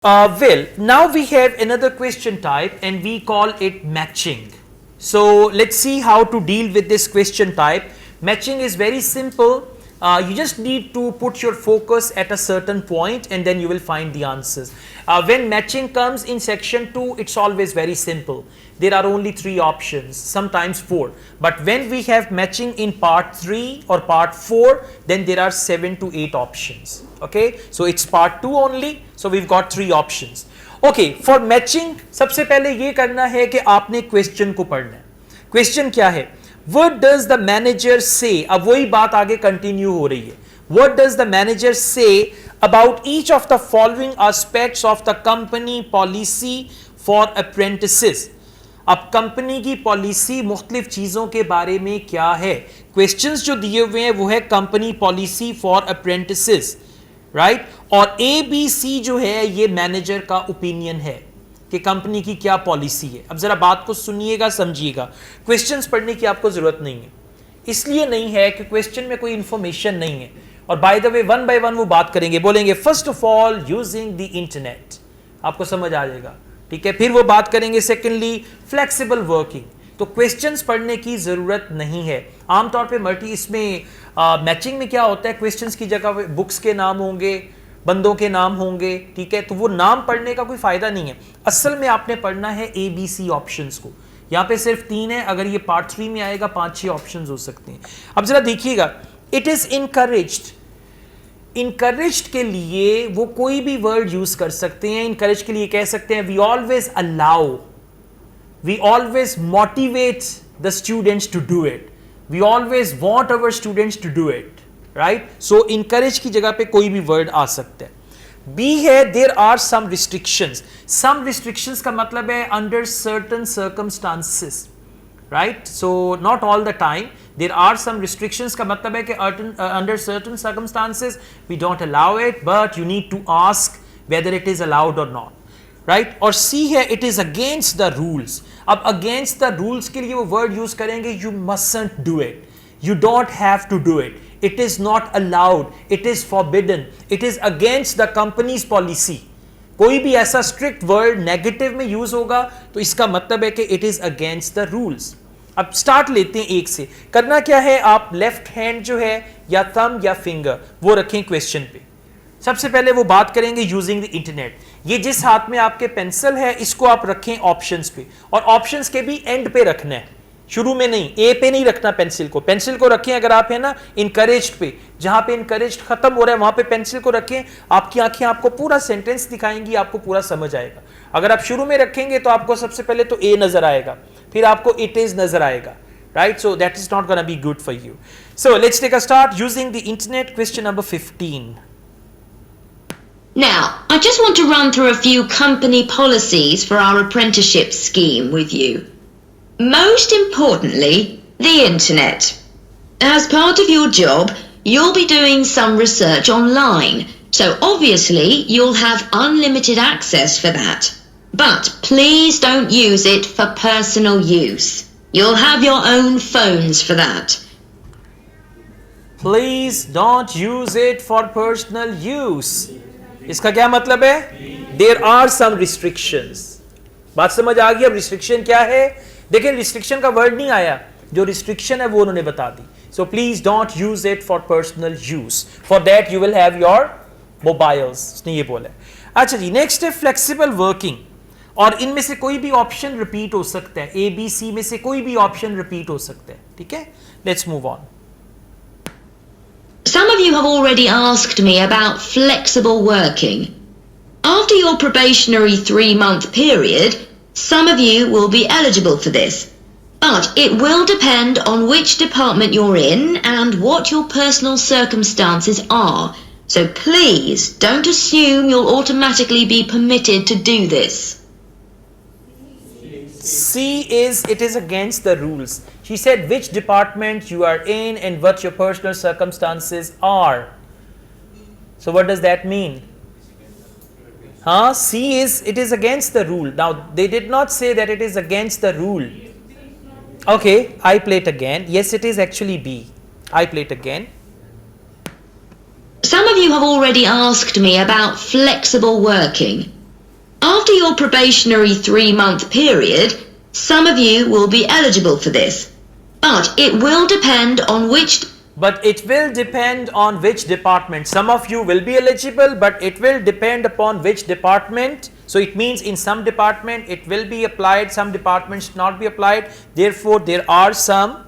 Well, now we have another question type and we call it matching. So let's see how to deal with this question type. Matching is very simple. You just need to put your focus at a certain point and then you will find the answers. When matching comes in section 2, it's always very simple. There are only 3 options, sometimes 4. But when we have matching in part 3 or part 4, then there are 7 to 8 options. Okay, so it's part 2 only, so we've got 3 options. Okay, for matching सबसे पहले ये करना है कि आपने question को पढ़ना है. क्वेश्चन क्या है? What does the manager say? अब वही बात आगे कंटिन्यू हो रही है. What does the manager say about each of the following aspects of the company policy for apprentices? अब कंपनी की पॉलिसी मुख्तलिफ चीज़ों के बारे में क्या है? क्वेश्चंस जो दिए हुए हैं वो है company policy for apprentices, right? और ए बी सी जो है ये मैनेजर का ओपिनियन है कि कंपनी की क्या पॉलिसी है. अब जरा बात को सुनिएगा, समझिएगा. क्वेश्चंस पढ़ने की आपको जरूरत नहीं है, इसलिए नहीं है कि क्वेश्चन में कोई इंफॉर्मेशन नहीं है. और by the way one by one वो बात करेंगे, बोलेंगे first of all using the internet, आपको समझ आ जाएगा, ठीक है. फिर वो बात करेंगे सेकेंडली फ्लेक्सिबल वर्किंग. तो क्वेश्चंस पढ़ने की जरूरत नहीं है. आमतौर पे मल्टी इसमें मैचिंग में क्या होता है, क्वेश्चंस की जगह बुक्स के नाम होंगे, बंदों के नाम होंगे, ठीक है. तो वो नाम पढ़ने का कोई फायदा नहीं है. असल में आपने पढ़ना है ए बी सी ऑप्शंस को. यहाँ पे सिर्फ 3 है, अगर ये पार्ट 3 में आएगा 5-6 ऑप्शंस हो सकते हैं. अब जरा देखिएगा, इट इज इनकरेज्ड. इनकरेज्ड के लिए वो कोई भी वर्ड यूज कर सकते हैं. इनकरेज के लिए कह सकते हैं we always allow, we always motivate the students to do it, we always want our students to do it, right. So encourage की जगह पे कोई भी वर्ड आ सकता है. बी है there are some restrictions. Some restrictions का मतलब है under certain circumstances, right. So not all the time. There are some restrictions का मतलब है कि under certain circumstances we don't allow it, but you need to ask whether it is allowed or not, right? और C है it is against the rules. अब against the rules के लिए वो word use करेंगे you mustn't do it, you don't have to do it, it is not allowed, it is forbidden, it is against the company's policy. कोई भी ऐसा strict word negative में use होगा तो इसका मतलब है कि it is against the rules. अब स्टार्ट लेते हैं एक से. करना क्या है, आप लेफ्ट हैंड जो है या थंब या फिंगर वो रखें क्वेश्चन पे. सबसे पहले वो बात करेंगे यूजिंग द इंटरनेट. ये जिस हाथ में आपके पेंसिल है इसको आप रखें ऑप्शंस पे, और ऑप्शंस के भी एंड पे रखना है, शुरू में नहीं. ए पे नहीं रखना पेंसिल को. पेंसिल को रखें अगर आप है ना इनकरेज्ड पे, जहां पे इनकरेज्ड खत्म हो रहा है वहां पे पेंसिल को रखें. आपकी आंखें आपको पूरा सेंटेंस दिखाएंगी, आपको पूरा समझ आएगा. अगर आप शुरू में रखेंगे तो आपको सबसे पहले तो ए नजर आएगा, फिर आपको इट इज नजर आएगा, right. So that is not gonna be good for you. So let's take a start using the internet. Question number 15. Now, I just want to run through a few company policies for our apprenticeship scheme with you. Most importantly, the internet. As part of your job, you'll be doing some research online, so obviously you'll have unlimited access for that. But please don't use it for personal use. You'll have your own phones for that. Please don't use it for personal use. इसका क्या मतलब है? There are some restrictions. बात समझ आ गई? अब restriction क्या है? देखिए रिस्ट्रिक्शन का वर्ड नहीं आया, जो रिस्ट्रिक्शन है वो उन्होंने बता दी. So please don't use it for personal use. For that you will have your mobiles. उसने ये बोला. अच्छा जी, नेक्स्ट है फ्लेक्सिबल वर्किंग. और इनमें से कोई भी ऑप्शन रिपीट हो सकता है. ए बी सी में से कोई भी ऑप्शन रिपीट हो सकता है, ठीक है. Let's move on. Some of you have already asked me about flexible working. After your probationary 3-month period, some of you will be eligible for this. But it will depend on which department you're in and what your personal circumstances are. So please don't assume you'll automatically be permitted to do this. C is it is against the rules. She said which department you are in and what your personal circumstances are. So what does that mean? C is it is against the rule. Now they did not say that it is against the rule. Okay, I play it again. Yes, it is actually B. I play it again. Some of you have already asked me about flexible working. after your probationary 3-month period, some of you will be eligible for this. But it will depend on which department. Some of you will be eligible, but it will depend upon which department. So it means in some department it will be applied, some departments not be applied. Therefore, there are some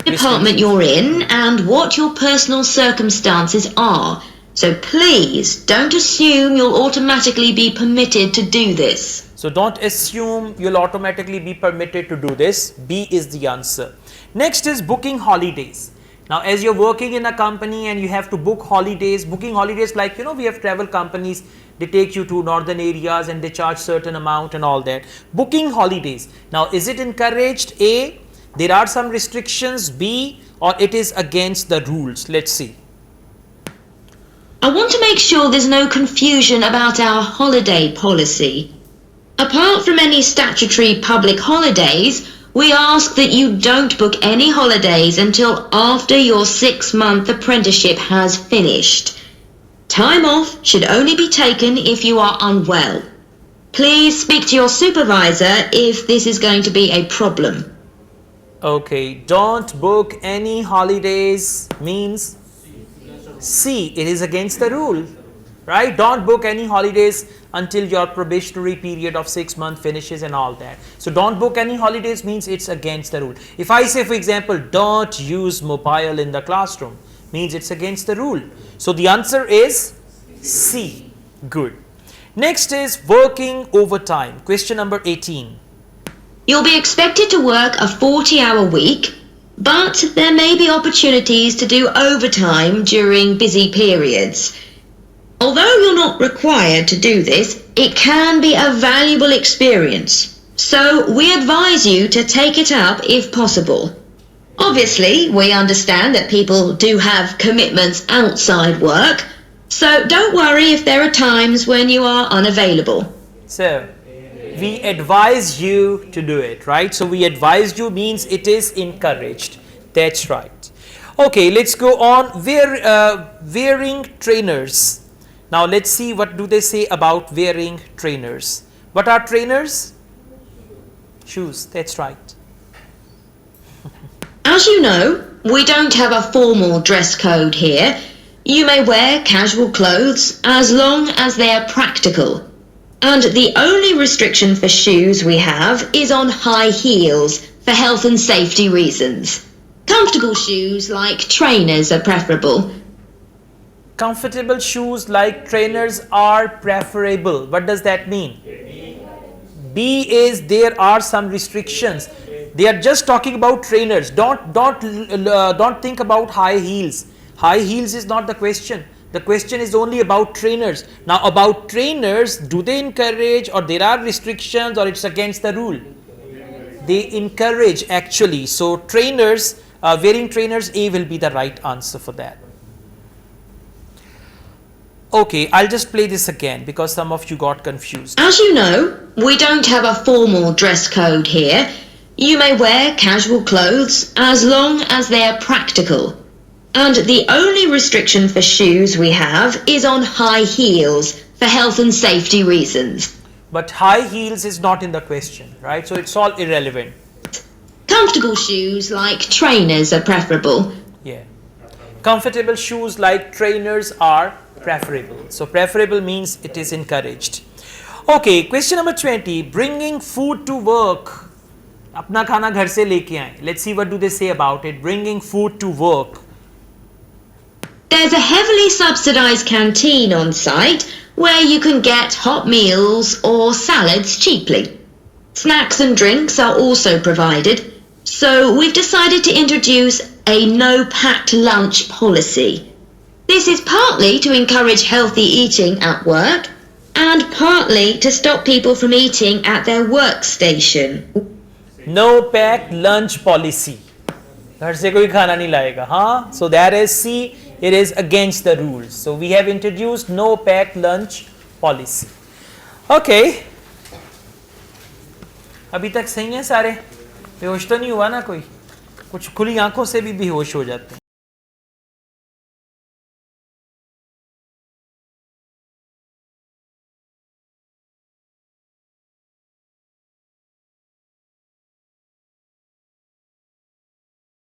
department you're in and what your personal circumstances are. So please don't assume you'll automatically be permitted to do this. So don't assume you'll automatically be permitted to do this. B is the answer. Next is booking holidays. Now, as you're working in a company and you have to book holidays, booking holidays like, we have travel companies, they take you to northern areas and they charge certain amount and all that. Booking holidays. Now, is it encouraged? A, there are some restrictions. B, or it is against the rules. Let's see. I want to make sure there's no confusion about our holiday policy. Apart from any statutory public holidays, we ask that you don't book any holidays until after your 6-month apprenticeship has finished. Time off should only be taken if you are unwell. Please speak to your supervisor if this is going to be a problem. Okay, don't book any holidays means C, it is against the rule, right? Don't book any holidays until your probationary period of 6 months finishes and all that. So don't book any holidays means it's against the rule. If I say, for example, don't use mobile in the classroom, means it's against the rule. So the answer is C. Good. Next is working overtime. Question number 18. You'll be expected to work a 40-hour week, but there may be opportunities to do overtime during busy periods. Although you're not required to do this, it can be a valuable experience. So we advise you to take it up if possible. Obviously, we understand that people do have commitments outside work, so don't worry if there are times when you are unavailable. So, we advise you to do it, right? So, we advise you means it is encouraged. That's right. Okay, let's go on. Wearing trainers. Now, let's see what do they say about wearing trainers. What are trainers? Shoes. That's right. As you know, we don't have a formal dress code here. You may wear casual clothes as long as they are practical. And the only restriction for shoes we have is on high heels for health and safety reasons. Comfortable shoes like trainers are preferable. Comfortable shoes like trainers are preferable. What does that mean? B is there are some restrictions. They are just talking about trainers. Don't think about high heels. High heels is not the question. The question is only about trainers. Now about trainers, do they encourage or there are restrictions or it's against the rule? They encourage actually. So trainers, wearing trainers, A will be the right answer for that. Okay, I'll just play this again because some of you got confused. As you know, we don't have a formal dress code here. You may wear casual clothes as long as they are practical. And the only restriction for shoes we have is on high heels for health and safety reasons. But high heels is not in the question, right? So it's all irrelevant. Comfortable shoes like trainers are preferable. Yeah. Comfortable shoes like trainers are preferable. So preferable means it is encouraged. Okay, question number 20. Bringing food to work. अपना खाना घर से लेके आए. Let's see what do they say about it. Bringing food to work. There's a heavily subsidized canteen on site where you can get hot meals or salads cheaply. Snacks and drinks are also provided, so we've decided to introduce a no-packed lunch policy. This is partly to encourage healthy eating at work and partly to stop people from eating at their workstation. No packed lunch policy. घर से कोई खाना नहीं लाएगा, हाँ? So that is C. It is against the rules. So we have introduced no packed lunch policy. Okay. अभी तक सही है सारे? बेहोश तो नहीं हुआ ना कोई? कुछ खुली आंखों से भी बेहोश हो जाते हैं.